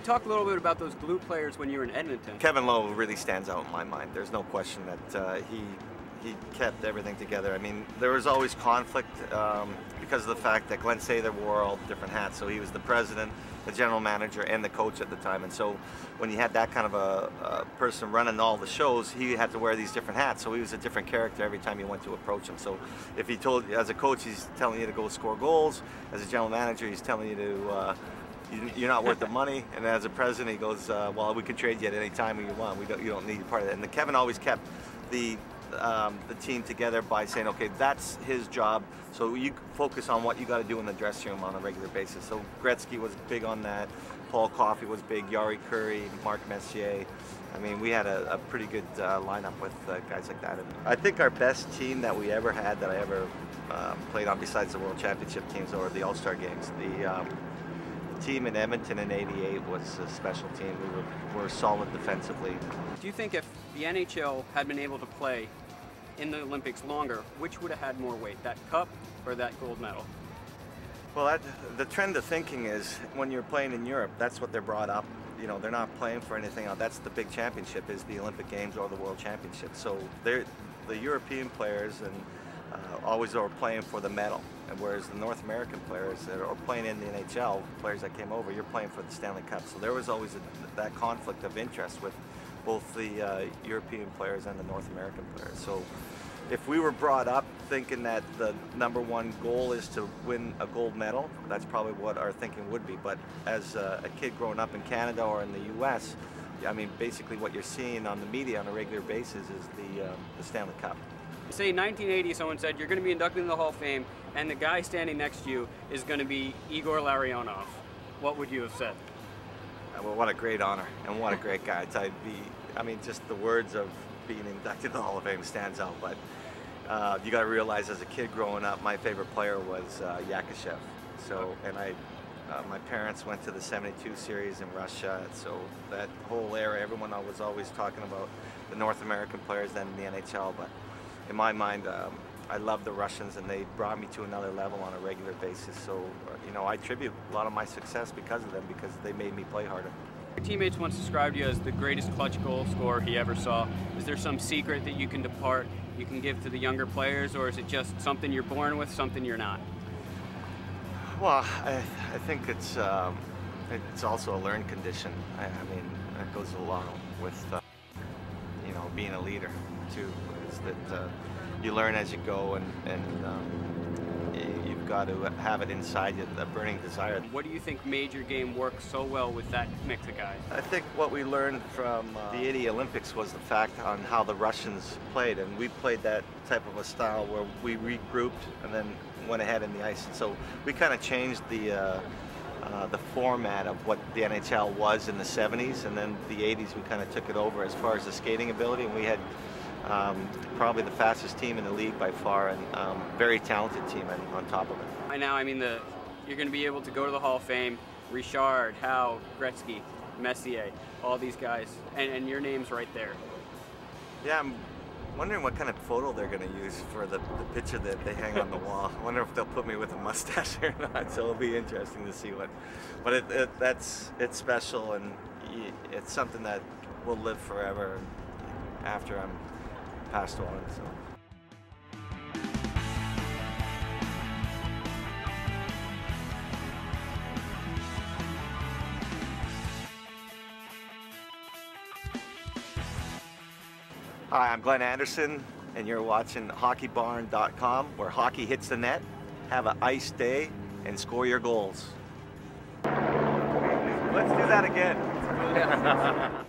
talk a little bit about those glue players when you were in Edmonton? Kevin Lowe really stands out in my mind. There's no question that he kept everything together. I mean, there was always conflict because of the fact that Glenn Sather wore all different hats. So he was the president, the general manager, and the coach at the time. And so when you had that kind of a person running all the shows, he had to wear these different hats. So he was a different character every time you went to approach him. So if he told, as a coach, he's telling you to go score goals. As a general manager, he's telling you to you're not worth the money. And as a president, he goes, well, we can trade you at any time you want. You don't need part of that. And Kevin always kept the team together by saying, okay, that's his job, so you focus on what you got to do in the dressing room on a regular basis. So Gretzky was big on that, Paul Coffey was big, Yari Curry, Mark Messier. I mean, we had a pretty good lineup with guys like that. And I think our best team that we ever had, that I ever played on besides the World Championship teams or the All-Star games, the team in Edmonton in '88 was a special team. We were solid defensively. Do you think if the NHL had been able to play in the Olympics longer, which would have had more weight, that cup or that gold medal? Well, the trend of thinking is when you're playing in Europe, that's what they're brought up. You know, they're not playing for anything else. That's the big championship, is the Olympic Games or the World Championship. So the European players and always are playing for the medal, and whereas the North American players that are playing in the NHL, players that came over, you're playing for the Stanley Cup. So there was always that conflict of interest with both the European players and the North American players. So if we were brought up thinking that the #1 goal is to win a gold medal, that's probably what our thinking would be. But as a kid growing up in Canada or in the US, I mean, basically what you're seeing on the media on a regular basis is the Stanley Cup. Say in 1980 someone said you're going to be inducted in the Hall of Fame and the guy standing next to you is going to be Igor Larionov. What would you have said? Well, what a great honor and what a great guy. I mean, just the words of being inducted in the Hall of Fame stands out. But you got to realize, as a kid growing up, my favorite player was HHoF. So, and my parents went to the '72 series in Russia. So that whole era, everyone was always talking about the North American players, then the NHL. But in my mind, I love the Russians, and they brought me to another level on a regular basis. So, you know, I attribute a lot of my success because of them, because they made me play harder. Your teammates once described you as the greatest clutch goal scorer he ever saw. Is there some secret that you can give to the younger players, or is it just something you're born with, something you're not? Well, I think it's also a learned condition. I mean, that goes along with you know, being a leader too. Is that you learn as you go, and you've got to have it inside you, a burning desire. What do you think made your game work so well with that mix of guys? I think what we learned from the '80 Olympics was the fact on how the Russians played, and we played that type of a style where we regrouped and then went ahead in the ice. And so we kind of changed the format of what the NHL was in the '70s, and then the '80s we kind of took it over as far as the skating ability, and we had probably the fastest team in the league by far, and very talented team on top of it. Right now, I mean, you're going to be able to go to the Hall of Fame, Richard, Howe, Gretzky, Messier, all these guys, and your name's right there. Yeah, I'm wondering what kind of photo they're going to use for the picture that they hang on the wall. I wonder if they'll put me with a mustache or not, so it'll be interesting to see what. But it's special, and it's something that will live forever after I'm passed on. So. Hi, I'm Glenn Anderson, and you're watching HockeyBarn.com, where hockey hits the net. Have an ice day and score your goals. Let's do that again.